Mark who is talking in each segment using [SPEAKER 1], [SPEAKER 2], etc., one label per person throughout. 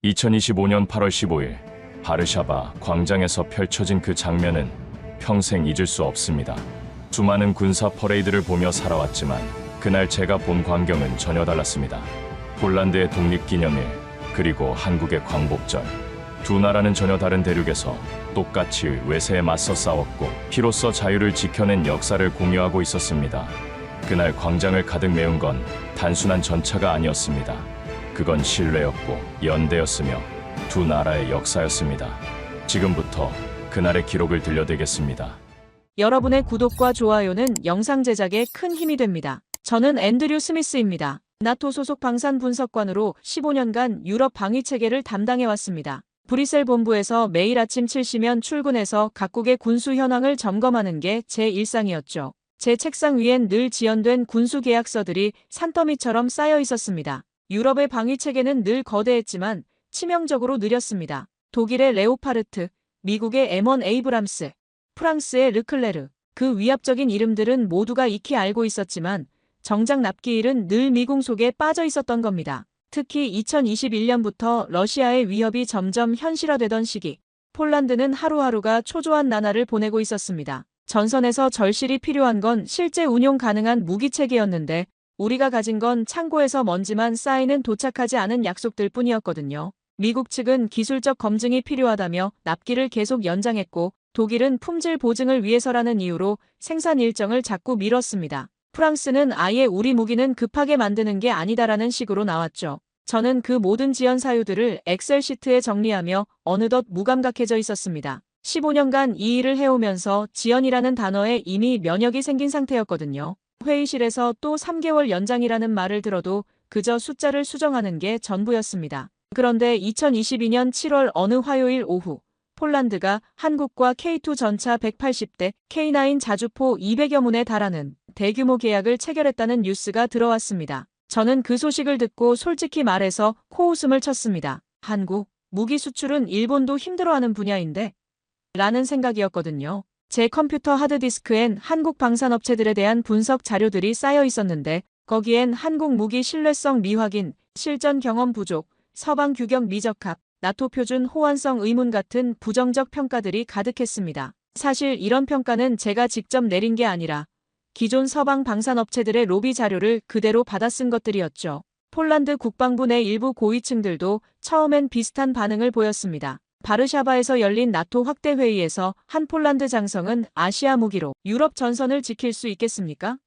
[SPEAKER 1] 2025년 8월 15일 바르샤바 광장에서 펼쳐진 그 장면은 평생 잊을 수 없습니다. 수많은 군사 퍼레이드를 보며 살아왔지만 그날 제가 본 광경은 전혀 달랐습니다. 폴란드의 독립기념일 그리고 한국의 광복절, 두 나라는 전혀 다른 대륙에서 똑같이 외세에 맞서 싸웠고 피로써 자유를 지켜낸 역사를 공유하고 있었습니다. 그날 광장을 가득 메운 건 단순한 전차가 아니었습니다. 그건 신뢰였고 연대였으며 두 나라의 역사였습니다. 지금부터 그날의 기록을 들려드리겠습니다.
[SPEAKER 2] 여러분의 구독과 좋아요는 영상 제작에 큰 힘이 됩니다. 저는 앤드류 스미스입니다. 나토 소속 방산 분석관으로 15년간 유럽 방위 체계를 담당해왔습니다. 브뤼셀 본부에서 매일 아침 7시면 출근해서 각국의 군수 현황을 점검하는 게 제 일상이었죠. 제 책상 위엔 늘 지연된 군수 계약서들이 산더미처럼 쌓여 있었습니다. 유럽의 방위 체계는 늘 거대했지만 치명적으로 느렸습니다. 독일의 레오파르트, 미국의 M1 에이브람스, 프랑스의 르클레르, 그 위압적인 이름들은 모두가 익히 알고 있었지만 정작 납기일은 늘 미궁 속에 빠져 있었던 겁니다. 특히 2021년부터 러시아의 위협이 점점 현실화되던 시기, 폴란드는 하루하루가 초조한 나날을 보내고 있었습니다. 전선에서 절실히 필요한 건 실제 운용 가능한 무기체계였는데 우리가 가진 건 창고에서 먼지만 쌓이는 도착하지 않은 약속들 뿐이었거든요. 미국 측은 기술적 검증이 필요하다며 납기를 계속 연장했고 독일은 품질 보증을 위해서라는 이유로 생산 일정을 자꾸 미뤘습니다. 프랑스는 아예 우리 무기는 급하게 만드는 게 아니다라는 식으로 나왔죠. 저는 그 모든 지연 사유들을 엑셀 시트에 정리하며 어느덧 무감각해져 있었습니다. 15년간 이 일을 해오면서 지연이라는 단어에 이미 면역이 생긴 상태였거든요. 회의실에서 또 3개월 연장이라는 말을 들어도 그저 숫자를 수정하는 게 전부였습니다. 그런데 2022년 7월 어느 화요일 오후 폴란드가 한국과 K2 전차 180대, K9 자주포 200여 문에 달하는 대규모 계약을 체결했다는 뉴스가 들어왔습니다. 저는 그 소식을 듣고 솔직히 말해서 코웃음을 쳤습니다. 한국, 무기 수출은 일본도 힘들어하는 분야인데? 라는 생각이었거든요. 제 컴퓨터 하드디스크엔 한국 방산업체들에 대한 분석 자료들이 쌓여 있었는데 거기엔 한국 무기 신뢰성 미확인, 실전 경험 부족, 서방 규격 미적합, 나토 표준 호환성 의문 같은 부정적 평가들이 가득했습니다. 사실 이런 평가는 제가 직접 내린 게 아니라 기존 서방 방산업체들의 로비 자료를 그대로 받아 쓴 것들이었죠. 폴란드 국방부 내 일부 고위층들도 처음엔 비슷한 반응을 보였습니다. 바르샤바에서 열린 나토 확대 회의에서 한 폴란드 장성은 아시아 무기로 유럽 전선을 지킬 수 있겠습니까?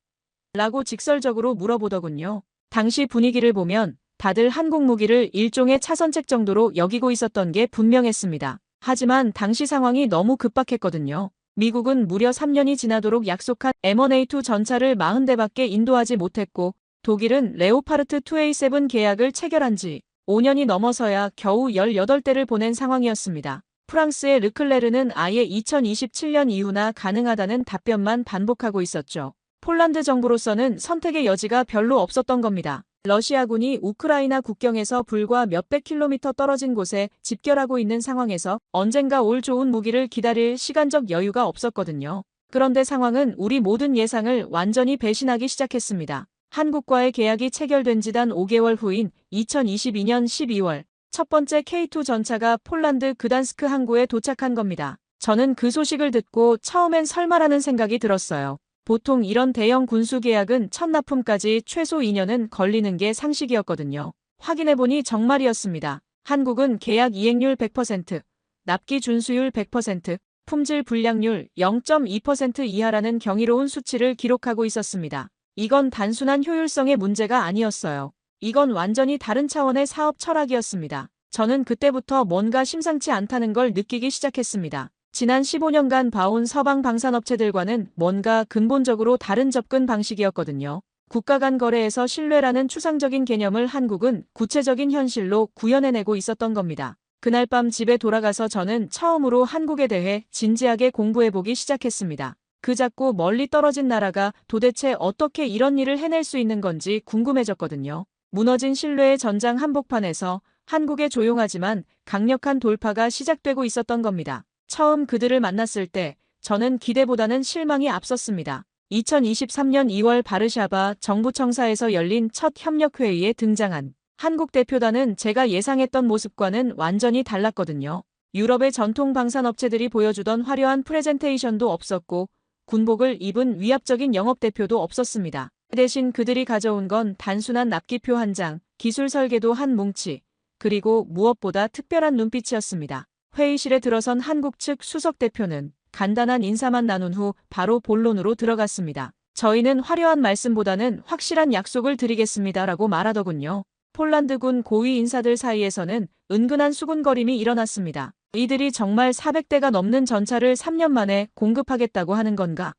[SPEAKER 2] 라고 직설적으로 물어보더군요. 당시 분위기를 보면 다들 한국 무기를 일종의 차선책 정도로 여기고 있었던 게 분명했습니다. 하지만 당시 상황이 너무 급박했거든요. 미국은 무려 3년이 지나도록 약속한 M1A2 전차를 40대밖에 인도하지 못했고 독일은 레오파르트 2A7 계약을 체결한 지 5년이 넘어서야 겨우 18대를 보낸 상황이었습니다. 프랑스의 르클레르는 아예 2027년 이후나 가능하다는 답변만 반복하고 있었죠. 폴란드 정부로서는 선택의 여지가 별로 없었던 겁니다. 러시아군이 우크라이나 국경에서 불과 몇백 킬로미터 떨어진 곳에 집결하고 있는 상황에서 언젠가 올 좋은 무기를 기다릴 시간적 여유가 없었거든요. 그런데 상황은 우리 모든 예상을 완전히 배신하기 시작했습니다. 한국과의 계약이 체결된 지 단 5개월 후인 2022년 12월 첫 번째 K2 전차가 폴란드 그단스크 항구에 도착한 겁니다. 저는 그 소식을 듣고 처음엔 설마라는 생각이 들었어요. 보통 이런 대형 군수 계약은 첫 납품까지 최소 2년은 걸리는 게 상식이었거든요. 확인해보니 정말이었습니다. 한국은 계약 이행률 100%, 납기 준수율 100%, 품질 불량률 0.2% 이하라는 경이로운 수치를 기록하고 있었습니다. 이건 단순한 효율성의 문제가 아니었어요. 이건 완전히 다른 차원의 사업 철학이었습니다. 저는 그때부터 뭔가 심상치 않다는 걸 느끼기 시작했습니다. 지난 15년간 봐온 서방 방산업체들과는 뭔가 근본적으로 다른 접근 방식이었거든요. 국가 간 거래에서 신뢰라는 추상적인 개념을 한국은 구체적인 현실로 구현해내고 있었던 겁니다. 그날 밤 집에 돌아가서 저는 처음으로 한국에 대해 진지하게 공부해보기 시작했습니다. 그 작고 멀리 떨어진 나라가 도대체 어떻게 이런 일을 해낼 수 있는 건지 궁금해졌거든요. 무너진 신뢰의 전장 한복판에서 한국의 조용하지만 강력한 돌파가 시작되고 있었던 겁니다. 처음 그들을 만났을 때 저는 기대보다는 실망이 앞섰습니다. 2023년 2월 바르샤바 정부청사에서 열린 첫 협력회의에 등장한 한국 대표단은 제가 예상했던 모습과는 완전히 달랐거든요. 유럽의 전통 방산업체들이 보여주던 화려한 프레젠테이션도 없었고 군복을 입은 위압적인 영업대표도 없었습니다. 대신 그들이 가져온 건 단순한 납기표 한 장, 기술 설계도 한 뭉치, 그리고 무엇보다 특별한 눈빛이었습니다. 회의실에 들어선 한국 측 수석 대표는 간단한 인사만 나눈 후 바로 본론으로 들어갔습니다. 저희는 화려한 말씀보다는 확실한 약속을 드리겠습니다라고 말하더군요. 폴란드군 고위 인사들 사이에서는 은근한 수군거림이 일어났습니다. 이들이 정말 400대가 넘는 전차를 3년 만에 공급하겠다고 하는 건가?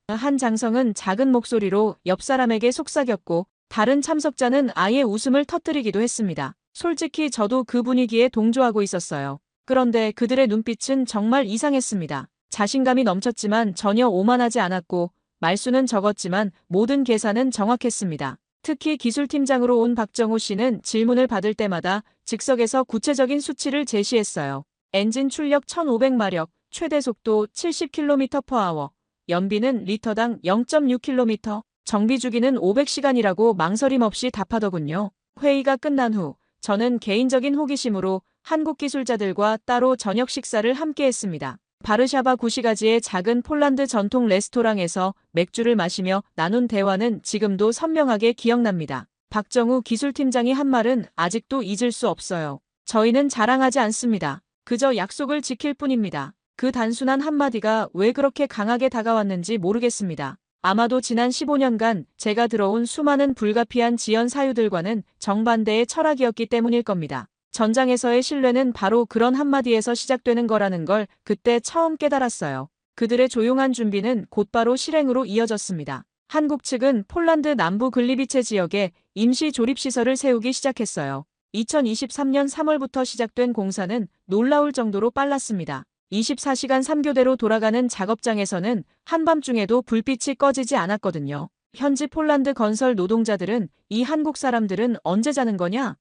[SPEAKER 2] 한 장성은 작은 목소리로 옆 사람에게 속삭였고 다른 참석자는 아예 웃음을 터뜨리기도 했습니다. 솔직히 저도 그 분위기에 동조하고 있었어요. 그런데 그들의 눈빛은 정말 이상했습니다. 자신감이 넘쳤지만 전혀 오만하지 않았고 말수는 적었지만 모든 계산은 정확했습니다. 특히 기술팀장으로 온 박정호 씨는 질문을 받을 때마다 즉석에서 구체적인 수치를 제시했어요. 엔진 출력 1500마력, 최대 속도 70km/h, 연비는 리터당 0.6km, 정비 주기는 500시간이라고 망설임 없이 답하더군요. 회의가 끝난 후 저는 개인적인 호기심으로 한국 기술자들과 따로 저녁 식사를 함께 했습니다. 바르샤바 구시가지의 작은 폴란드 전통 레스토랑에서 맥주를 마시며 나눈 대화는 지금도 선명하게 기억납니다. 박정우 기술팀장이 한 말은 아직도 잊을 수 없어요. 저희는 자랑하지 않습니다. 그저 약속을 지킬 뿐입니다. 그 단순한 한마디가 왜 그렇게 강하게 다가왔는지 모르겠습니다. 아마도 지난 15년간 제가 들어온 수많은 불가피한 지연 사유들과는 정반대의 철학이었기 때문일 겁니다. 전장에서의 신뢰는 바로 그런 한마디에서 시작되는 거라는 걸 그때 처음 깨달았어요. 그들의 조용한 준비는 곧바로 실행으로 이어졌습니다. 한국 측은 폴란드 남부 글리비체 지역에 임시 조립시설을 세우기 시작했어요. 2023년 3월부터 시작된 공사는 놀라울 정도로 빨랐습니다. 24시간 3교대로 돌아가는 작업장에서는 한밤중에도 불빛이 꺼지지 않았거든요. 현지 폴란드 건설 노동자들은 이 한국 사람들은 언제 자는 거냐?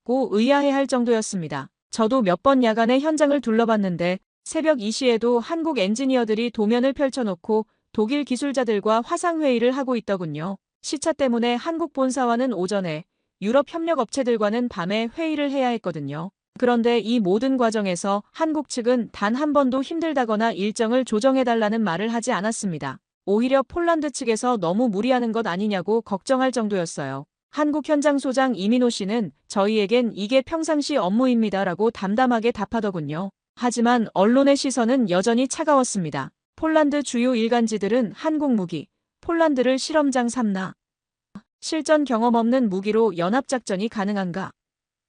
[SPEAKER 2] 고 의아해할 정도였습니다. 저도 몇 번 야간에 현장을 둘러봤는데 새벽 2시에도 한국 엔지니어들이 도면을 펼쳐놓고 독일 기술자들과 화상회의를 하고 있더군요. 시차 때문에 한국 본사와는 오전에, 유럽 협력업체들과는 밤에 회의를 해야 했거든요. 그런데 이 모든 과정에서 한국 측은 단 한 번도 힘들다거나 일정을 조정해달라는 말을 하지 않았습니다. 오히려 폴란드 측에서 너무 무리하는 것 아니냐고 걱정할 정도였어요. 한국 현장 소장 이민호 씨는 저희에겐 이게 평상시 업무입니다라고 담담하게 답하더군요. 하지만 언론의 시선은 여전히 차가웠습니다. 폴란드 주요 일간지들은 한국 무기, 폴란드를 실험장 삼나? 실전 경험 없는 무기로 연합작전이 가능한가?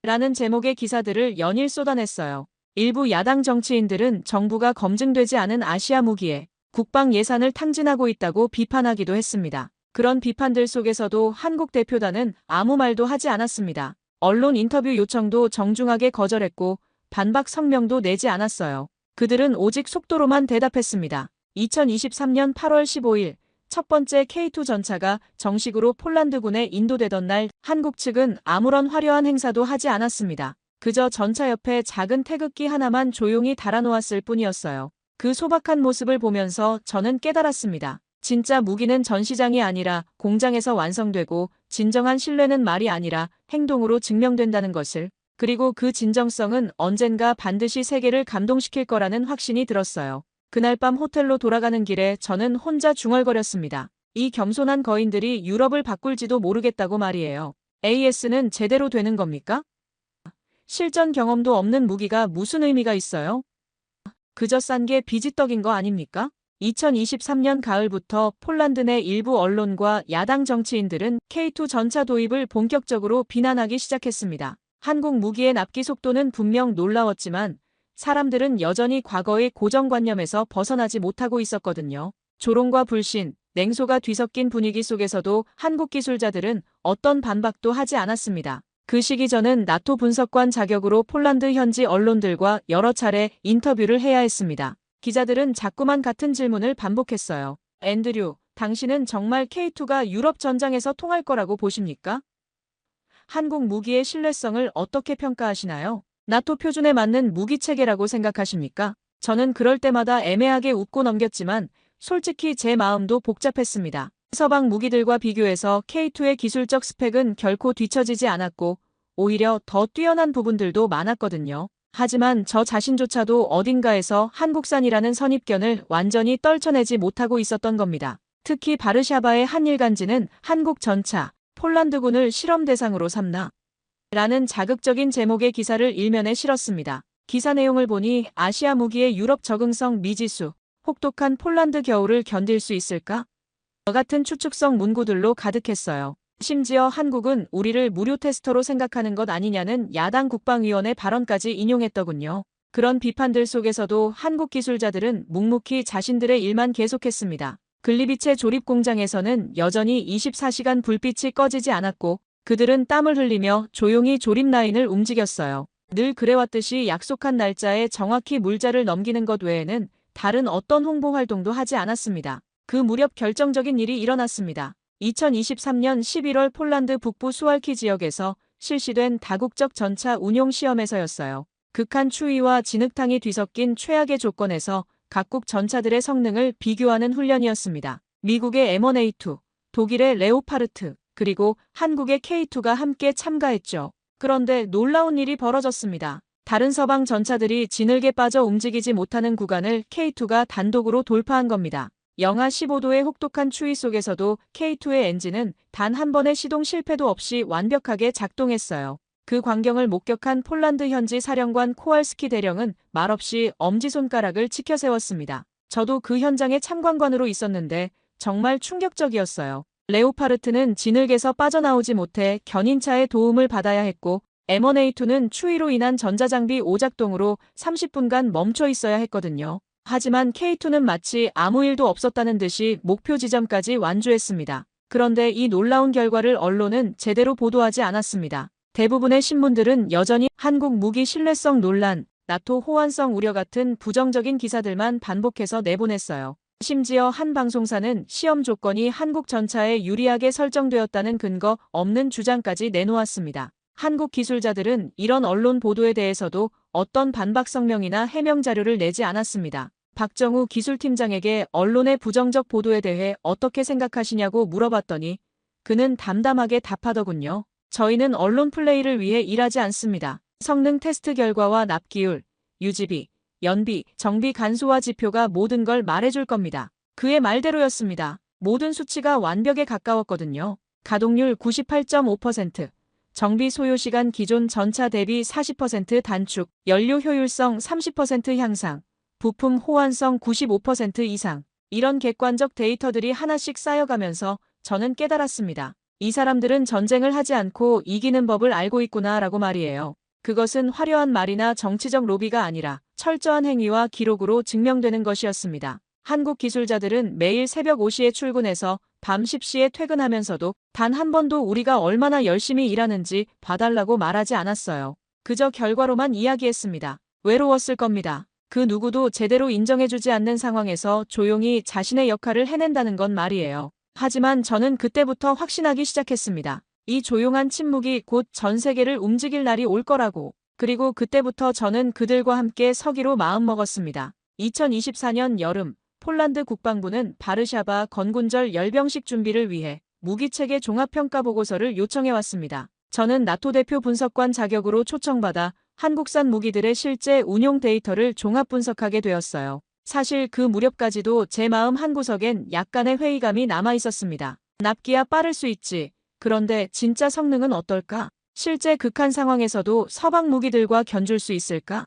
[SPEAKER 2] 라는 제목의 기사들을 연일 쏟아냈어요. 일부 야당 정치인들은 정부가 검증되지 않은 아시아 무기에 국방 예산을 탕진하고 있다고 비판하기도 했습니다. 그런 비판들 속에서도 한국 대표단은 아무 말도 하지 않았습니다. 언론 인터뷰 요청도 정중하게 거절했고 반박 성명도 내지 않았어요. 그들은 오직 속도로만 대답했습니다. 2023년 8월 15일 첫 번째 K2 전차가 정식으로 폴란드군에 인도되던 날 한국 측은 아무런 화려한 행사도 하지 않았습니다. 그저 전차 옆에 작은 태극기 하나만 조용히 달아놓았을 뿐이었어요. 그 소박한 모습을 보면서 저는 깨달았습니다. 진짜 무기는 전시장이 아니라 공장에서 완성되고 진정한 신뢰는 말이 아니라 행동으로 증명된다는 것을, 그리고 그 진정성은 언젠가 반드시 세계를 감동시킬 거라는 확신이 들었어요. 그날 밤 호텔로 돌아가는 길에 저는 혼자 중얼거렸습니다. 이 겸손한 거인들이 유럽을 바꿀지도 모르겠다고 말이에요. AS는 제대로 되는 겁니까? 실전 경험도 없는 무기가 무슨 의미가 있어요? 그저 싼 게 비지떡인 거 아닙니까? 2023년 가을부터 폴란드 내 일부 언론과 야당 정치인들은 K2 전차 도입을 본격적으로 비난하기 시작했습니다. 한국 무기의 납기 속도는 분명 놀라웠지만 사람들은 여전히 과거의 고정관념에서 벗어나지 못하고 있었거든요. 조롱과 불신, 냉소가 뒤섞인 분위기 속에서도 한국 기술자들은 어떤 반박도 하지 않았습니다. 그 시기 저는 나토 분석관 자격으로 폴란드 현지 언론들과 여러 차례 인터뷰를 해야 했습니다. 기자들은 자꾸만 같은 질문을 반복했어요. 앤드류, 당신은 정말 K2가 유럽 전장에서 통할 거라고 보십니까? 한국 무기의 신뢰성을 어떻게 평가하시나요? 나토 표준에 맞는 무기 체계라고 생각하십니까? 저는 그럴 때마다 애매하게 웃고 넘겼지만 솔직히 제 마음도 복잡했습니다. 서방 무기들과 비교해서 K2의 기술적 스펙은 결코 뒤처지지 않았고 오히려 더 뛰어난 부분들도 많았거든요. 하지만 저 자신조차도 어딘가에서 한국산이라는 선입견을 완전히 떨쳐내지 못하고 있었던 겁니다. 특히 바르샤바의 한일간지는 한국 전차, 폴란드군을 실험 대상으로 삼나? 라는 자극적인 제목의 기사를 일면에 실었습니다. 기사 내용을 보니 아시아 무기의 유럽 적응성 미지수, 혹독한 폴란드 겨울을 견딜 수 있을까? 같은 추측성 문구들로 가득했어요. 심지어 한국은 우리를 무료 테스터로 생각하는 것 아니냐는 야당 국방위원회 발언까지 인용했더군요. 그런 비판들 속에서도 한국 기술자들은 묵묵히 자신들의 일만 계속했습니다. 글리비체 조립 공장에서는 여전히 24시간 불빛이 꺼지지 않았고 그들은 땀을 흘리며 조용히 조립 라인을 움직였어요. 늘 그래왔듯이 약속한 날짜에 정확히 물자를 넘기는 것 외에는 다른 어떤 홍보 활동도 하지 않았습니다. 그 무렵 결정적인 일이 일어났습니다. 2023년 11월 폴란드 북부 수왈키 지역에서 실시된 다국적 전차 운용 시험에서였어요. 극한 추위와 진흙탕이 뒤섞인 최악의 조건에서 각국 전차들의 성능을 비교하는 훈련이었습니다. 미국의 M1A2, 독일의 레오파르트, 그리고 한국의 K2가 함께 참가했죠. 그런데 놀라운 일이 벌어졌습니다. 다른 서방 전차들이 진흙에 빠져 움직이지 못하는 구간을 K2가 단독으로 돌파한 겁니다. 영하 15도의 혹독한 추위 속에서도 K2의 엔진은 단 한 번의 시동 실패도 없이 완벽하게 작동했어요. 그 광경을 목격한 폴란드 현지 사령관 코왈스키 대령은 말없이 엄지손가락을 치켜세웠습니다. 저도 그 현장의 참관관으로 있었는데 정말 충격적이었어요. 레오파르트는 진흙에서 빠져나오지 못해 견인차의 도움을 받아야 했고 M1A2는 추위로 인한 전자장비 오작동으로 30분간 멈춰 있어야 했거든요. 하지만 K2는 마치 아무 일도 없었다는 듯이 목표 지점까지 완주했습니다. 그런데 이 놀라운 결과를 언론은 제대로 보도하지 않았습니다. 대부분의 신문들은 여전히 한국 무기 신뢰성 논란, 나토 호환성 우려 같은 부정적인 기사들만 반복해서 내보냈어요. 심지어 한 방송사는 시험 조건이 한국 전차에 유리하게 설정되었다는 근거 없는 주장까지 내놓았습니다. 한국 기술자들은 이런 언론 보도에 대해서도 어떤 반박 성명이나 해명 자료를 내지 않았습니다. 박정우 기술팀장에게 언론의 부정적 보도에 대해 어떻게 생각하시냐고 물어봤더니 그는 담담하게 답하더군요. 저희는 언론 플레이를 위해 일하지 않습니다. 성능 테스트 결과와 납기율, 유지비, 연비, 정비 간소화 지표가 모든 걸 말해줄 겁니다. 그의 말대로였습니다. 모든 수치가 완벽에 가까웠거든요. 가동률 98.5%, 정비 소요 시간 기존 전차 대비 40% 단축, 연료 효율성 30% 향상, 부품 호환성 95% 이상. 이런 객관적 데이터들이 하나씩 쌓여가면서 저는 깨달았습니다. 이 사람들은 전쟁을 하지 않고 이기는 법을 알고 있구나라고 말이에요. 그것은 화려한 말이나 정치적 로비가 아니라 철저한 행위와 기록으로 증명되는 것이었습니다. 한국 기술자들은 매일 새벽 5시에 출근해서 밤 10시에 퇴근하면서도 단 한 번도 우리가 얼마나 열심히 일하는지 봐달라고 말하지 않았어요. 그저 결과로만 이야기했습니다. 외로웠을 겁니다. 그 누구도 제대로 인정해주지 않는 상황에서 조용히 자신의 역할을 해낸다는 건 말이에요. 하지만 저는 그때부터 확신하기 시작했습니다. 이 조용한 침묵이 곧 전 세계를 움직일 날이 올 거라고. 그리고 그때부터 저는 그들과 함께 서기로 마음먹었습니다. 2024년 여름, 폴란드 국방부는 바르샤바 건군절 열병식 준비를 위해 무기체계 종합평가 보고서를 요청해왔습니다. 저는 나토 대표 분석관 자격으로 초청받아 한국산 무기들의 실제 운용 데이터를 종합 분석하게 되었어요. 사실 그 무렵까지도 제 마음 한구석엔 약간의 회의감이 남아있었습니다. 납기야 빠를 수 있지. 그런데 진짜 성능은 어떨까? 실제 극한 상황에서도 서방 무기들과 견줄 수 있을까?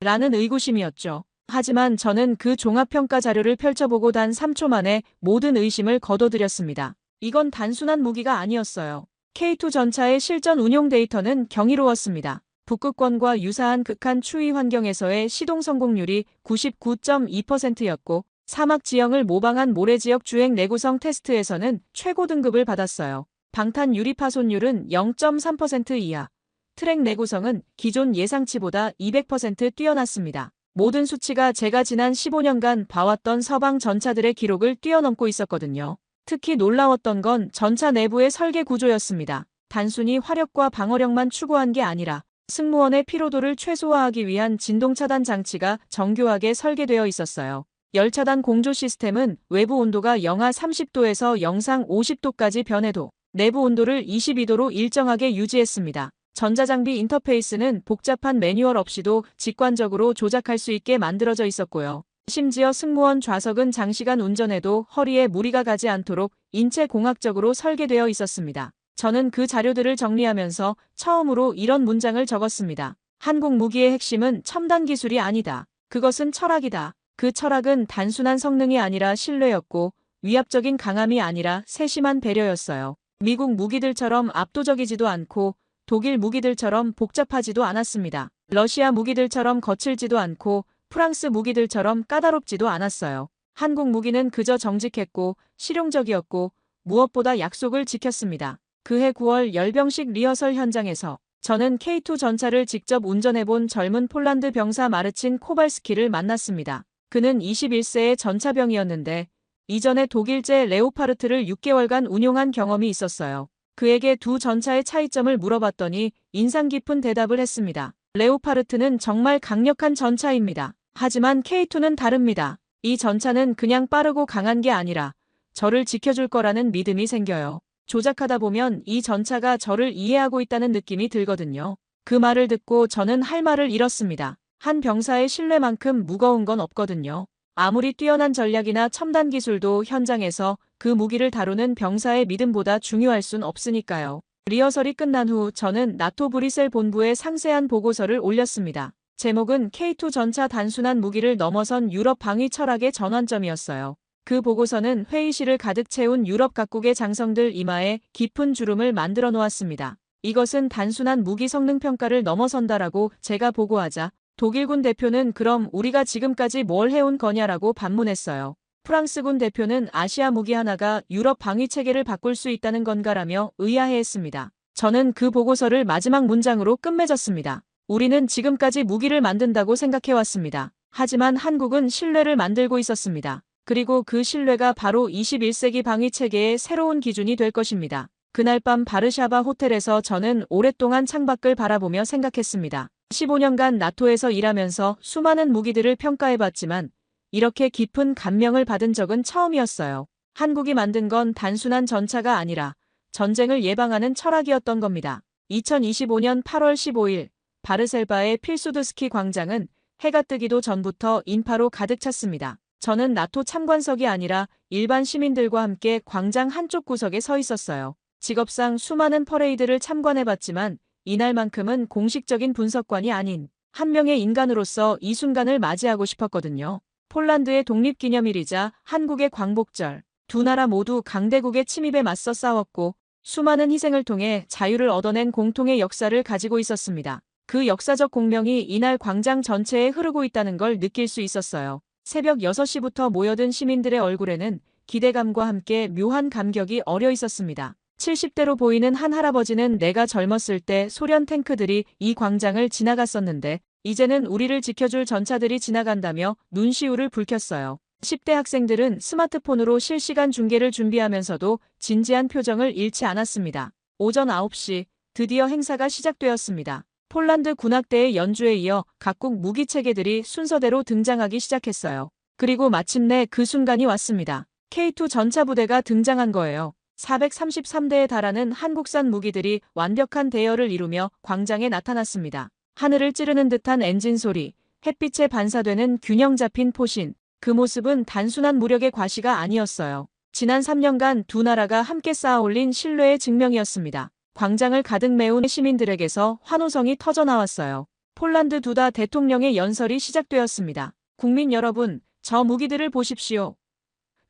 [SPEAKER 2] 라는 의구심이었죠. 하지만 저는 그 종합평가 자료를 펼쳐보고 단 3초 만에 모든 의심을 거둬들였습니다. 이건 단순한 무기가 아니었어요. K2 전차의 실전 운용 데이터는 경이로웠습니다. 북극권과 유사한 극한 추위 환경에서의 시동 성공률이 99.2%였고 사막 지형을 모방한 모래 지역 주행 내구성 테스트에서는 최고 등급을 받았어요. 방탄 유리 파손율은 0.3% 이하. 트랙 내구성은 기존 예상치보다 200% 뛰어났습니다. 모든 수치가 제가 지난 15년간 봐왔던 서방 전차들의 기록을 뛰어넘고 있었거든요. 특히 놀라웠던 건 전차 내부의 설계 구조였습니다. 단순히 화력과 방어력만 추구한 게 아니라 승무원의 피로도를 최소화하기 위한 진동 차단 장치가 정교하게 설계되어 있었어요. 열차단 공조 시스템은 외부 온도가 영하 30도에서 영상 50도까지 변해도 내부 온도를 22도로 일정하게 유지했습니다. 전자장비 인터페이스는 복잡한 매뉴얼 없이도 직관적으로 조작할 수 있게 만들어져 있었고요. 심지어 승무원 좌석은 장시간 운전해도 허리에 무리가 가지 않도록 인체공학적으로 설계되어 있었습니다. 저는 그 자료들을 정리하면서 처음으로 이런 문장을 적었습니다. 한국 무기의 핵심은 첨단 기술이 아니다. 그것은 철학이다. 그 철학은 단순한 성능이 아니라 신뢰였고 위압적인 강함이 아니라 세심한 배려였어요. 미국 무기들처럼 압도적이지도 않고 독일 무기들처럼 복잡하지도 않았습니다. 러시아 무기들처럼 거칠지도 않고 프랑스 무기들처럼 까다롭지도 않았어요. 한국 무기는 그저 정직했고 실용적이었고 무엇보다 약속을 지켰습니다. 그해 9월 열병식 리허설 현장에서 저는 K2 전차를 직접 운전해본 젊은 폴란드 병사 마르친 코발스키를 만났습니다. 그는 21세의 전차병이었는데 이전에 독일제 레오파르트를 6개월간 운용한 경험이 있었어요. 그에게 두 전차의 차이점을 물어봤더니 인상 깊은 대답을 했습니다. 레오파르트는 정말 강력한 전차입니다. 하지만 K2는 다릅니다. 이 전차는 그냥 빠르고 강한 게 아니라 저를 지켜줄 거라는 믿음이 생겨요. 조작하다 보면 이 전차가 저를 이해하고 있다는 느낌이 들거든요. 그 말을 듣고 저는 할 말을 잃었습니다. 한 병사의 신뢰만큼 무거운 건 없거든요. 아무리 뛰어난 전략이나 첨단 기술도 현장에서 그 무기를 다루는 병사의 믿음보다 중요할 순 없으니까요. 리허설이 끝난 후 저는 나토 브뤼셀 본부에 상세한 보고서를 올렸습니다. 제목은 K2 전차 단순한 무기를 넘어선 유럽 방위 철학의 전환점이었어요. 그 보고서는 회의실을 가득 채운 유럽 각국의 장성들 이마에 깊은 주름을 만들어 놓았습니다. 이것은 단순한 무기 성능 평가를 넘어선다라고 제가 보고하자 독일군 대표는 그럼 우리가 지금까지 뭘 해온 거냐라고 반문했어요. 프랑스군 대표는 아시아 무기 하나가 유럽 방위 체계를 바꿀 수 있다는 건가라며 의아해했습니다. 저는 그 보고서를 마지막 문장으로 끝맺었습니다. 우리는 지금까지 무기를 만든다고 생각해왔습니다. 하지만 한국은 신뢰를 만들고 있었습니다. 그리고 그 신뢰가 바로 21세기 방위 체계의 새로운 기준이 될 것입니다. 그날 밤 바르샤바 호텔에서 저는 오랫동안 창밖을 바라보며 생각했습니다. 15년간 나토에서 일하면서 수많은 무기들을 평가해봤지만 이렇게 깊은 감명을 받은 적은 처음이었어요. 한국이 만든 건 단순한 전차가 아니라 전쟁을 예방하는 철학이었던 겁니다. 2025년 8월 15일 바르셀바의 필수드스키 광장은 해가 뜨기도 전부터 인파로 가득 찼습니다. 저는 나토 참관석이 아니라 일반 시민들과 함께 광장 한쪽 구석에 서 있었어요. 직업상 수많은 퍼레이드를 참관해봤지만 이날만큼은 공식적인 분석관이 아닌 한 명의 인간으로서 이 순간을 맞이하고 싶었거든요. 폴란드의 독립기념일이자 한국의 광복절, 두 나라 모두 강대국의 침입에 맞서 싸웠고 수많은 희생을 통해 자유를 얻어낸 공통의 역사를 가지고 있었습니다. 그 역사적 공명이 이날 광장 전체에 흐르고 있다는 걸 느낄 수 있었어요. 새벽 6시부터 모여든 시민들의 얼굴에는 기대감과 함께 묘한 감격이 어려 있었습니다. 70대로 보이는 한 할아버지는 내가 젊었을 때 소련 탱크들이 이 광장을 지나갔었는데 이제는 우리를 지켜줄 전차들이 지나간다며 눈시울을 붉혔어요. 10대 학생들은 스마트폰으로 실시간 중계를 준비하면서도 진지한 표정을 잃지 않았습니다. 오전 9시 드디어 행사가 시작되었습니다. 폴란드 군악대의 연주에 이어 각국 무기 체계들이 순서대로 등장하기 시작했어요. 그리고 마침내 그 순간이 왔습니다. K2 전차 부대가 등장한 거예요. 433대에 달하는 한국산 무기들이 완벽한 대열을 이루며 광장에 나타났습니다. 하늘을 찌르는 듯한 엔진 소리, 햇빛에 반사되는 균형 잡힌 포신. 그 모습은 단순한 무력의 과시가 아니었어요. 지난 3년간 두 나라가 함께 쌓아올린 신뢰의 증명이었습니다. 광장을 가득 메운 시민들에게서 환호성이 터져나왔어요. 폴란드 두다 대통령의 연설이 시작되었습니다. 국민 여러분, 저 무기들을 보십시오.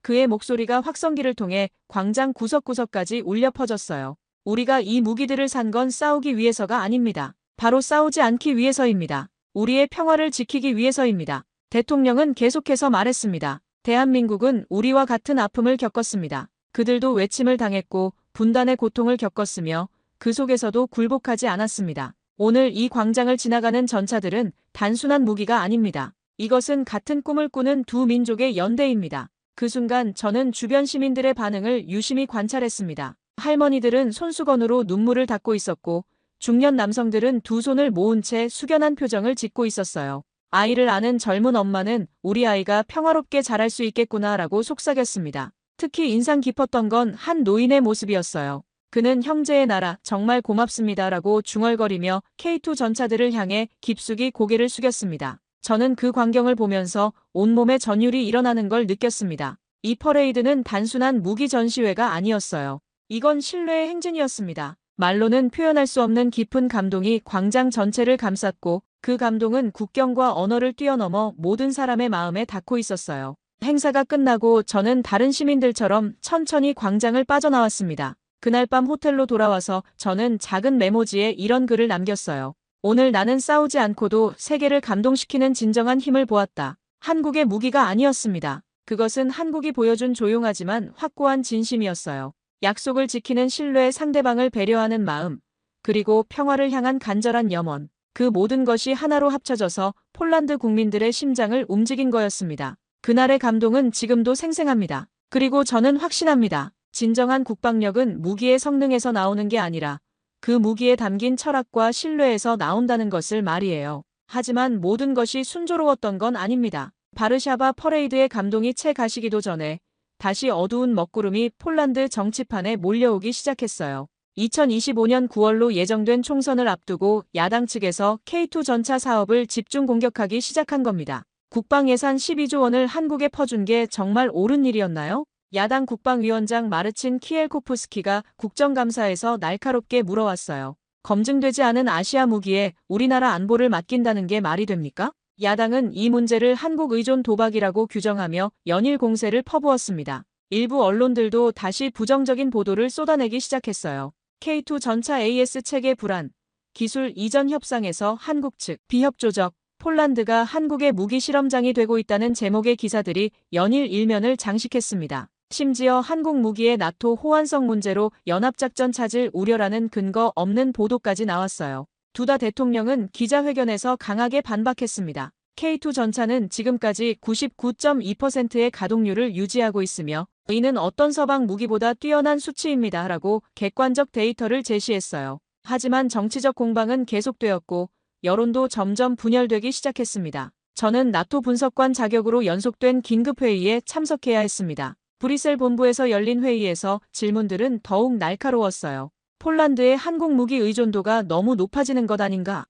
[SPEAKER 2] 그의 목소리가 확성기를 통해 광장 구석구석까지 울려 퍼졌어요. 우리가 이 무기들을 산 건 싸우기 위해서가 아닙니다. 바로 싸우지 않기 위해서입니다. 우리의 평화를 지키기 위해서입니다. 대통령은 계속해서 말했습니다. 대한민국은 우리와 같은 아픔을 겪었습니다. 그들도 외침을 당했고 분단의 고통을 겪었으며 그 속에서도 굴복하지 않았습니다. 오늘 이 광장을 지나가는 전차들은 단순한 무기가 아닙니다. 이것은 같은 꿈을 꾸는 두 민족의 연대입니다. 그 순간 저는 주변 시민들의 반응을 유심히 관찰했습니다. 할머니들은 손수건으로 눈물을 닦고 있었고 중년 남성들은 두 손을 모은 채 숙연한 표정을 짓고 있었어요. 아이를 아는 젊은 엄마는 우리 아이가 평화롭게 자랄 수 있겠구나라고 속삭였습니다. 특히 인상 깊었던 건 한 노인의 모습이었어요. 그는 형제의 나라 정말 고맙습니다라고 중얼거리며 K2 전차들을 향해 깊숙이 고개를 숙였습니다. 저는 그 광경을 보면서 온몸에 전율이 일어나는 걸 느꼈습니다. 이 퍼레이드는 단순한 무기 전시회가 아니었어요. 이건 신뢰의 행진이었습니다. 말로는 표현할 수 없는 깊은 감동이 광장 전체를 감쌌고 그 감동은 국경과 언어를 뛰어넘어 모든 사람의 마음에 닿고 있었어요. 행사가 끝나고 저는 다른 시민들처럼 천천히 광장을 빠져나왔습니다. 그날 밤 호텔로 돌아와서 저는 작은 메모지에 이런 글을 남겼어요. 오늘 나는 싸우지 않고도 세계를 감동시키는 진정한 힘을 보았다. 한국의 무기가 아니었습니다. 그것은 한국이 보여준 조용하지만 확고한 진심이었어요. 약속을 지키는 신뢰의 상대방을 배려하는 마음, 그리고 평화를 향한 간절한 염원. 그 모든 것이 하나로 합쳐져서 폴란드 국민들의 심장을 움직인 거였습니다. 그날의 감동은 지금도 생생합니다. 그리고 저는 확신합니다. 진정한 국방력은 무기의 성능에서 나오는 게 아니라 그 무기에 담긴 철학과 신뢰에서 나온다는 것을 말이에요. 하지만 모든 것이 순조로웠던 건 아닙니다. 바르샤바 퍼레이드의 감동이 채 가시기도 전에 다시 어두운 먹구름이 폴란드 정치판에 몰려오기 시작했어요. 2025년 9월로 예정된 총선을 앞두고 야당 측에서 K2 전차 사업을 집중 공격하기 시작한 겁니다. 국방 예산 12조 원을 한국에 퍼준 게 정말 옳은 일이었나요? 야당 국방위원장 마르친 키엘코프스키가 국정감사에서 날카롭게 물어왔어요. 검증되지 않은 아시아 무기에 우리나라 안보를 맡긴다는 게 말이 됩니까? 야당은 이 문제를 한국 의존 도박이라고 규정하며 연일 공세를 퍼부었습니다. 일부 언론들도 다시 부정적인 보도를 쏟아내기 시작했어요. K2 전차 AS 체계 불안, 기술 이전 협상에서 한국 측 비협조적, 폴란드가 한국의 무기 실험장이 되고 있다는 제목의 기사들이 연일 일면을 장식했습니다. 심지어 한국 무기의 나토 호환성 문제로 연합작전 찾을 우려라는 근거 없는 보도까지 나왔어요. 두다 대통령은 기자회견에서 강하게 반박했습니다. K2 전차는 지금까지 99.2%의 가동률을 유지하고 있으며 이는 어떤 서방 무기보다 뛰어난 수치입니다. 라고 객관적 데이터를 제시했어요. 하지만 정치적 공방은 계속되었고 여론도 점점 분열되기 시작했습니다. 저는 나토 분석관 자격으로 연속된 긴급회의에 참석해야 했습니다. 브뤼셀 본부에서 열린 회의에서 질문들은 더욱 날카로웠어요. 폴란드의 한국 무기 의존도가 너무 높아지는 것 아닌가?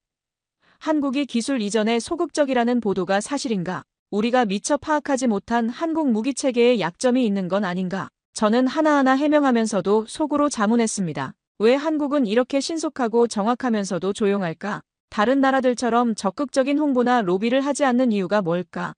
[SPEAKER 2] 한국이 기술 이전에 소극적이라는 보도가 사실인가? 우리가 미처 파악하지 못한 한국 무기 체계에 약점이 있는 건 아닌가? 저는 하나하나 해명하면서도 속으로 자문했습니다. 왜 한국은 이렇게 신속하고 정확하면서도 조용할까? 다른 나라들처럼 적극적인 홍보나 로비를 하지 않는 이유가 뭘까?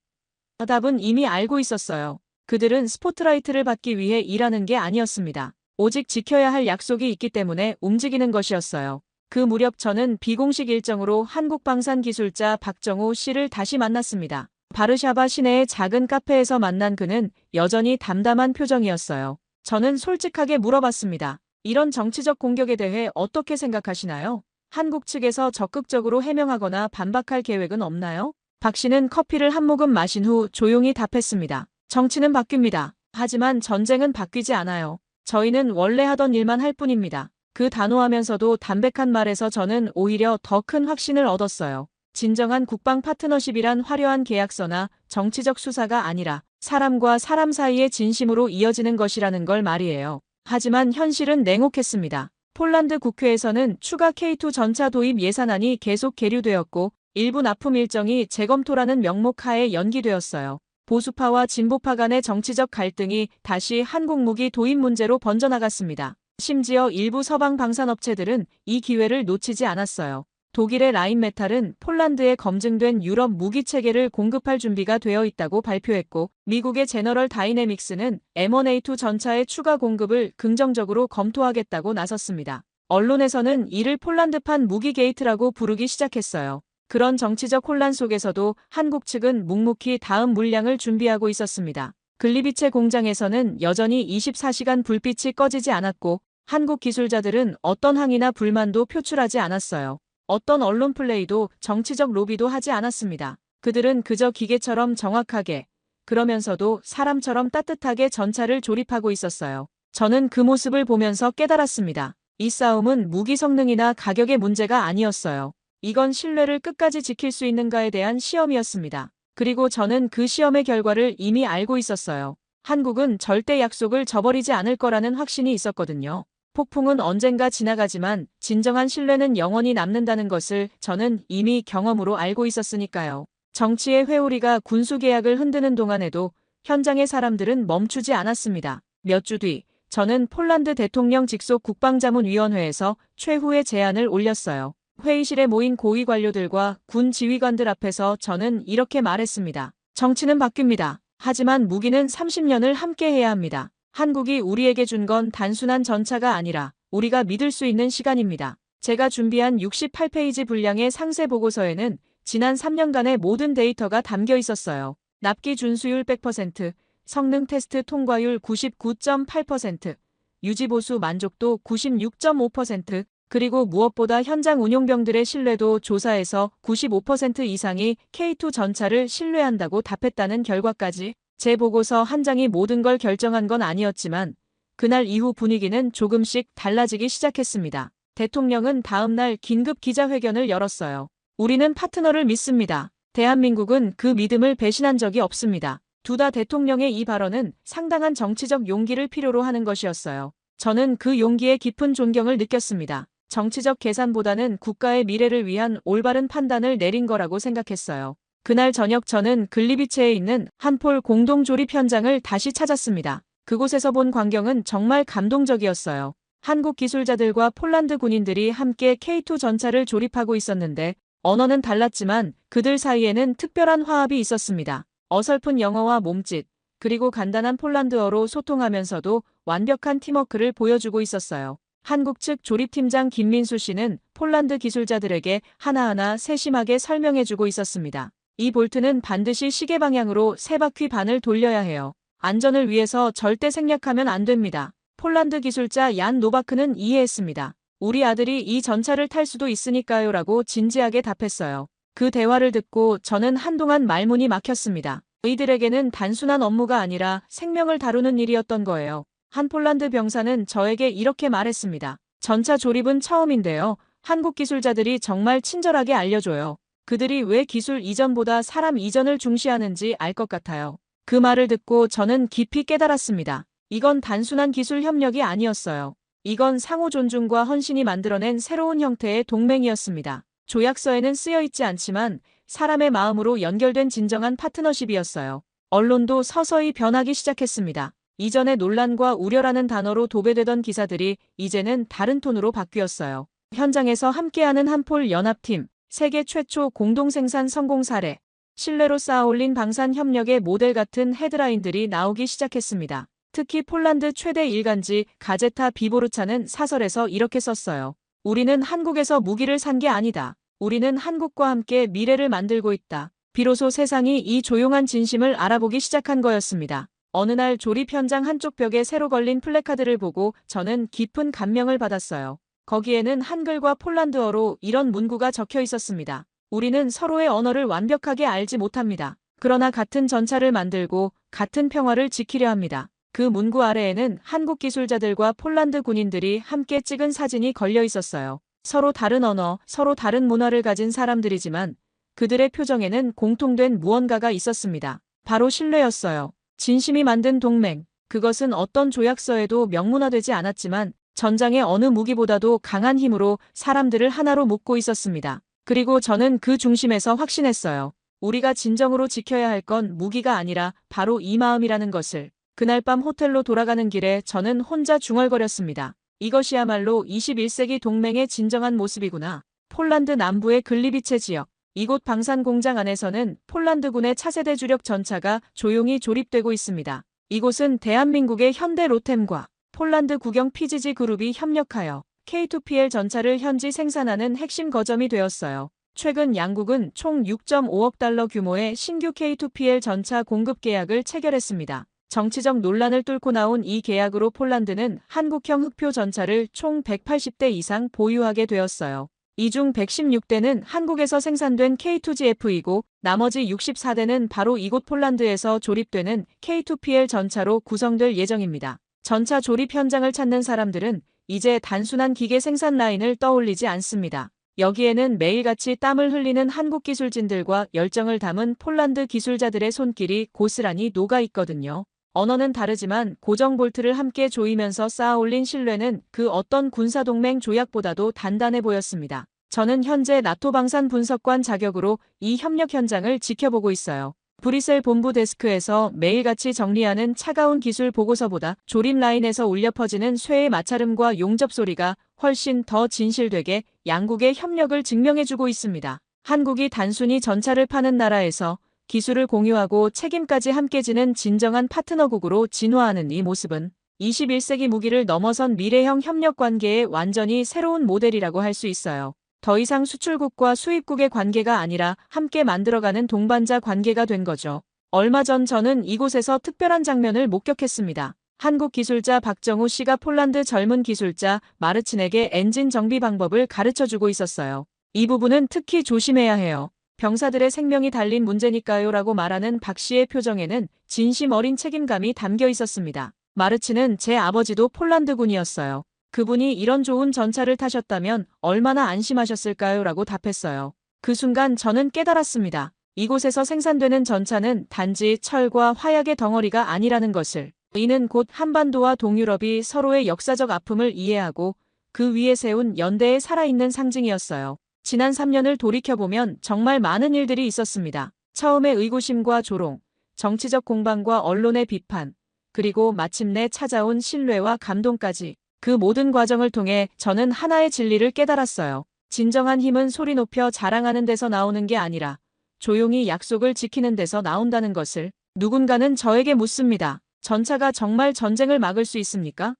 [SPEAKER 2] 답은 이미 알고 있었어요. 그들은 스포트라이트를 받기 위해 일하는 게 아니었습니다. 오직 지켜야 할 약속이 있기 때문에 움직이는 것이었어요. 그 무렵 저는 비공식 일정으로 한국 방산 기술자 박정우 씨를 다시 만났습니다. 바르샤바 시내의 작은 카페에서 만난 그는 여전히 담담한 표정이었어요. 저는 솔직하게 물어봤습니다. 이런 정치적 공격에 대해 어떻게 생각하시나요? 한국 측에서 적극적으로 해명하거나 반박할 계획은 없나요? 박 씨는 커피를 한 모금 마신 후 조용히 답했습니다. 정치는 바뀝니다. 하지만 전쟁은 바뀌지 않아요. 저희는 원래 하던 일만 할 뿐입니다. 그 단호하면서도 담백한 말에서 저는 오히려 더 큰 확신을 얻었어요. 진정한 국방 파트너십이란 화려한 계약서나 정치적 수사가 아니라 사람과 사람 사이의 진심으로 이어지는 것이라는 걸 말이에요. 하지만 현실은 냉혹했습니다. 폴란드 국회에서는 추가 K2 전차 도입 예산안이 계속 계류되었고 일부 납품 일정이 재검토라는 명목 하에 연기되었어요. 보수파와 진보파 간의 정치적 갈등이 다시 한국 무기 도입 문제로 번져나갔습니다. 심지어 일부 서방 방산업체들은 이 기회를 놓치지 않았어요. 독일의 라인메탈은 폴란드에 검증된 유럽 무기 체계를 공급할 준비가 되어 있다고 발표했고 미국의 제너럴 다이내믹스는 M1A2 전차의 추가 공급을 긍정적으로 검토하겠다고 나섰습니다. 언론에서는 이를 폴란드판 무기 게이트라고 부르기 시작했어요. 그런 정치적 혼란 속에서도 한국 측은 묵묵히 다음 물량을 준비하고 있었습니다. 글리비체 공장에서는 여전히 24시간 불빛이 꺼지지 않았고 한국 기술자들은 어떤 항의나 불만도 표출하지 않았어요. 어떤 언론 플레이도 정치적 로비도 하지 않았습니다. 그들은 그저 기계처럼 정확하게, 그러면서도 사람처럼 따뜻하게 전차를 조립하고 있었어요. 저는 그 모습을 보면서 깨달았습니다. 이 싸움은 무기 성능이나 가격의 문제가 아니었어요. 이건 신뢰를 끝까지 지킬 수 있는가에 대한 시험이었습니다. 그리고 저는 그 시험의 결과를 이미 알고 있었어요. 한국은 절대 약속을 저버리지 않을 거라는 확신이 있었거든요. 폭풍은 언젠가 지나가지만 진정한 신뢰는 영원히 남는다는 것을 저는 이미 경험으로 알고 있었으니까요. 정치의 회오리가 군수 계약을 흔드는 동안에도 현장의 사람들은 멈추지 않았습니다. 몇 주 뒤, 저는 폴란드 대통령 직속 국방자문위원회에서 최후의 제안을 올렸어요. 회의실에 모인 고위 관료들과 군 지휘관들 앞에서 저는 이렇게 말했습니다. 정치는 바뀝니다. 하지만 무기는 30년을 함께 해야 합니다. 한국이 우리에게 준 건 단순한 전차가 아니라 우리가 믿을 수 있는 시간입니다. 제가 준비한 68페이지 분량의 상세 보고서에는 지난 3년간의 모든 데이터가 담겨 있었어요. 납기 준수율 100%, 성능 테스트 통과율 99.8%, 유지보수 만족도 96.5%, 그리고 무엇보다 현장 운용병들의 신뢰도 조사에서 95% 이상이 K2 전차를 신뢰한다고 답했다는 결과까지. 제 보고서 한 장이 모든 걸 결정한 건 아니었지만 그날 이후 분위기는 조금씩 달라지기 시작했습니다. 대통령은 다음 날 긴급 기자회견을 열었어요. 우리는 파트너를 믿습니다. 대한민국은 그 믿음을 배신한 적이 없습니다. 두다 대통령의 이 발언은 상당한 정치적 용기를 필요로 하는 것이었어요. 저는 그 용기에 깊은 존경을 느꼈습니다. 정치적 계산보다는 국가의 미래를 위한 올바른 판단을 내린 거라고 생각했어요. 그날 저녁 저는 글리비체에 있는 한폴 공동조립 현장을 다시 찾았습니다. 그곳에서 본 광경은 정말 감동적이었어요. 한국 기술자들과 폴란드 군인들이 함께 K2 전차를 조립하고 있었는데 언어는 달랐지만 그들 사이에는 특별한 화합이 있었습니다. 어설픈 영어와 몸짓, 그리고 간단한 폴란드어로 소통하면서도 완벽한 팀워크를 보여주고 있었어요. 한국 측 조립팀장 김민수 씨는 폴란드 기술자들에게 하나하나 세심하게 설명해주고 있었습니다. 이 볼트는 반드시 시계 방향으로 3바퀴 반을 돌려야 해요. 안전을 위해서 절대 생략하면 안 됩니다. 폴란드 기술자 얀 노바크는 이해했습니다. 우리 아들이 이 전차를 탈 수도 있으니까요 라고 진지하게 답했어요. 그 대화를 듣고 저는 한동안 말문이 막혔습니다. 이들에게는 단순한 업무가 아니라 생명을 다루는 일이었던 거예요. 한 폴란드 병사는 저에게 이렇게 말했습니다. 전차 조립은 처음인데요. 한국 기술자들이 정말 친절하게 알려줘요. 그들이 왜 기술 이전보다 사람 이전을 중시하는지 알 것 같아요. 그 말을 듣고 저는 깊이 깨달았습니다. 이건 단순한 기술 협력이 아니었어요. 이건 상호 존중과 헌신이 만들어낸 새로운 형태의 동맹이었습니다. 조약서에는 쓰여 있지 않지만 사람의 마음으로 연결된 진정한 파트너십이었어요. 언론도 서서히 변하기 시작했습니다. 이전에 논란과 우려라는 단어로 도배되던 기사들이 이제는 다른 톤으로 바뀌었어요. 현장에서 함께하는 한폴 연합팀, 세계 최초 공동생산 성공 사례, 신뢰로 쌓아올린 방산협력의 모델 같은 헤드라인들이 나오기 시작했습니다. 특히 폴란드 최대 일간지 가제타 비보르차는 사설에서 이렇게 썼어요. 우리는 한국에서 무기를 산 게 아니다. 우리는 한국과 함께 미래를 만들고 있다. 비로소 세상이 이 조용한 진심을 알아보기 시작한 거였습니다. 어느 날 조립 현장 한쪽 벽에 새로 걸린 플래카드를 보고 저는 깊은 감명을 받았어요. 거기에는 한글과 폴란드어로 이런 문구가 적혀 있었습니다. 우리는 서로의 언어를 완벽하게 알지 못합니다. 그러나 같은 전차를 만들고 같은 평화를 지키려 합니다. 그 문구 아래에는 한국 기술자들과 폴란드 군인들이 함께 찍은 사진이 걸려 있었어요. 서로 다른 언어, 서로 다른 문화를 가진 사람들이지만 그들의 표정에는 공통된 무언가가 있었습니다. 바로 신뢰였어요. 진심이 만든 동맹. 그것은 어떤 조약서에도 명문화되지 않았지만 전장의 어느 무기보다도 강한 힘으로 사람들을 하나로 묶고 있었습니다. 그리고 저는 그 중심에서 확신했어요. 우리가 진정으로 지켜야 할 건 무기가 아니라 바로 이 마음이라는 것을. 그날 밤 호텔로 돌아가는 길에 저는 혼자 중얼거렸습니다. 이것이야말로 21세기 동맹의 진정한 모습이구나. 폴란드 남부의 글리비체 지역. 이곳 방산 공장 안에서는 폴란드군의 차세대 주력 전차가 조용히 조립되고 있습니다. 이곳은 대한민국의 현대 로템과 폴란드 국영 PGG 그룹이 협력하여 K2PL 전차를 현지 생산하는 핵심 거점이 되었어요. 최근 양국은 총 6.5억 달러 규모의 신규 K2PL 전차 공급 계약을 체결했습니다. 정치적 논란을 뚫고 나온 이 계약으로 폴란드는 한국형 흑표 전차를 총 180대 이상 보유하게 되었어요. 이 중 116대는 한국에서 생산된 K2GF이고 나머지 64대는 바로 이곳 폴란드에서 조립되는 K2PL 전차로 구성될 예정입니다. 전차 조립 현장을 찾는 사람들은 이제 단순한 기계 생산 라인을 떠올리지 않습니다. 여기에는 매일같이 땀을 흘리는 한국 기술진들과 열정을 담은 폴란드 기술자들의 손길이 고스란히 녹아 있거든요. 언어는 다르지만 고정 볼트를 함께 조이면서 쌓아 올린 신뢰는 그 어떤 군사동맹 조약보다도 단단해 보였습니다. 저는 현재 나토 방산 분석관 자격으로 이 협력 현장을 지켜보고 있어요. 브뤼셀 본부 데스크에서 매일같이 정리하는 차가운 기술 보고서보다 조립 라인에서 울려 퍼지는 쇠의 마찰음과 용접 소리가 훨씬 더 진실되게 양국의 협력을 증명해주고 있습니다. 한국이 단순히 전차를 파는 나라에서 기술을 공유하고 책임까지 함께 지는 진정한 파트너국으로 진화하는 이 모습은 21세기 무기를 넘어선 미래형 협력 관계의 완전히 새로운 모델이라고 할 수 있어요. 더 이상 수출국과 수입국의 관계가 아니라 함께 만들어가는 동반자 관계가 된 거죠. 얼마 전 저는 이곳에서 특별한 장면을 목격했습니다. 한국 기술자 박정우 씨가 폴란드 젊은 기술자 마르친에게 엔진 정비 방법을 가르쳐주고 있었어요. 이 부분은 특히 조심해야 해요. 병사들의 생명이 달린 문제니까요 라고 말하는 박 씨의 표정에는 진심 어린 책임감이 담겨 있었습니다. 마르친은 제 아버지도 폴란드군이었어요. 그분이 이런 좋은 전차를 타셨다면 얼마나 안심하셨을까요? 라고 답했어요. 그 순간 저는 깨달았습니다. 이곳에서 생산되는 전차는 단지 철과 화약의 덩어리가 아니라는 것을. 이는 곧 한반도와 동유럽이 서로의 역사적 아픔을 이해하고 그 위에 세운 연대의 살아있는 상징이었어요. 지난 3년을 돌이켜보면 정말 많은 일들이 있었습니다. 처음에 의구심과 조롱, 정치적 공방과 언론의 비판, 그리고 마침내 찾아온 신뢰와 감동까지. 그 모든 과정을 통해 저는 하나의 진리를 깨달았어요. 진정한 힘은 소리 높여 자랑하는 데서 나오는 게 아니라 조용히 약속을 지키는 데서 나온다는 것을. 누군가는 저에게 묻습니다. 전차가 정말 전쟁을 막을 수 있습니까?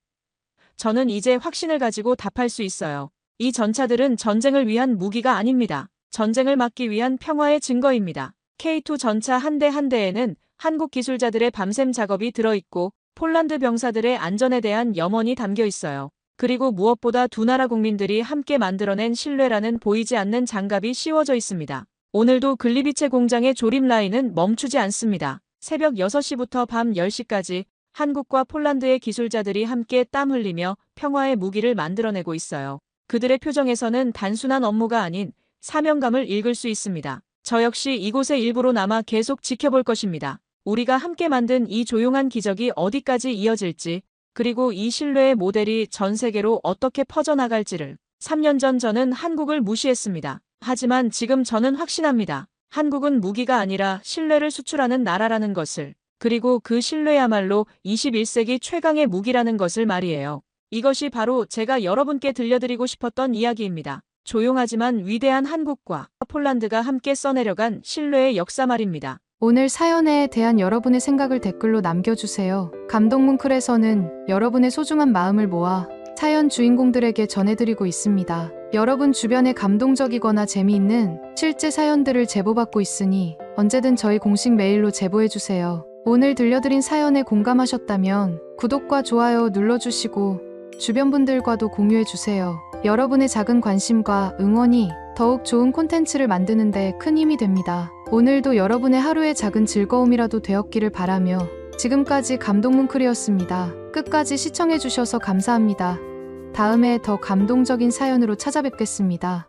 [SPEAKER 2] 저는 이제 확신을 가지고 답할 수 있어요. 이 전차들은 전쟁을 위한 무기가 아닙니다. 전쟁을 막기 위한 평화의 증거입니다. K2 전차 한 대 한 대에는 한국 기술자들의 밤샘 작업이 들어있고 폴란드 병사들의 안전에 대한 염원이 담겨 있어요. 그리고 무엇보다 두 나라 국민들이 함께 만들어낸 신뢰라는 보이지 않는 장갑이 씌워져 있습니다. 오늘도 글리비체 공장의 조립 라인은 멈추지 않습니다. 새벽 6시부터 밤 10시까지 한국과 폴란드의 기술자들이 함께 땀 흘리며 평화의 무기를 만들어내고 있어요. 그들의 표정에서는 단순한 업무가 아닌 사명감을 읽을 수 있습니다. 저 역시 이곳에 일부러 남아 계속 지켜볼 것입니다. 우리가 함께 만든 이 조용한 기적이 어디까지 이어질지, 그리고 이 신뢰의 모델이 전 세계로 어떻게 퍼져나갈지를. 3년 전 저는 한국을 무시했습니다. 하지만 지금 저는 확신합니다. 한국은 무기가 아니라 신뢰를 수출하는 나라라는 것을. 그리고 그 신뢰야말로 21세기 최강의 무기라는 것을 말이에요. 이것이 바로 제가 여러분께 들려드리고 싶었던 이야기입니다. 조용하지만 위대한 한국과 폴란드가 함께 써내려간 신뢰의 역사 말입니다.
[SPEAKER 3] 오늘 사연에 대한 여러분의 생각을 댓글로 남겨주세요. 감동뭉클에서는 여러분의 소중한 마음을 모아 사연 주인공들에게 전해드리고 있습니다. 여러분 주변에 감동적이거나 재미있는 실제 사연들을 제보받고 있으니 언제든 저희 공식 메일로 제보해주세요. 오늘 들려드린 사연에 공감하셨다면 구독과 좋아요 눌러주시고 주변 분들과도 공유해주세요. 여러분의 작은 관심과 응원이 더욱 좋은 콘텐츠를 만드는 데 큰 힘이 됩니다. 오늘도 여러분의 하루의 작은 즐거움이라도 되었기를 바라며 지금까지 감동뭉클이었습니다. 끝까지 시청해주셔서 감사합니다. 다음에 더 감동적인 사연으로 찾아뵙겠습니다.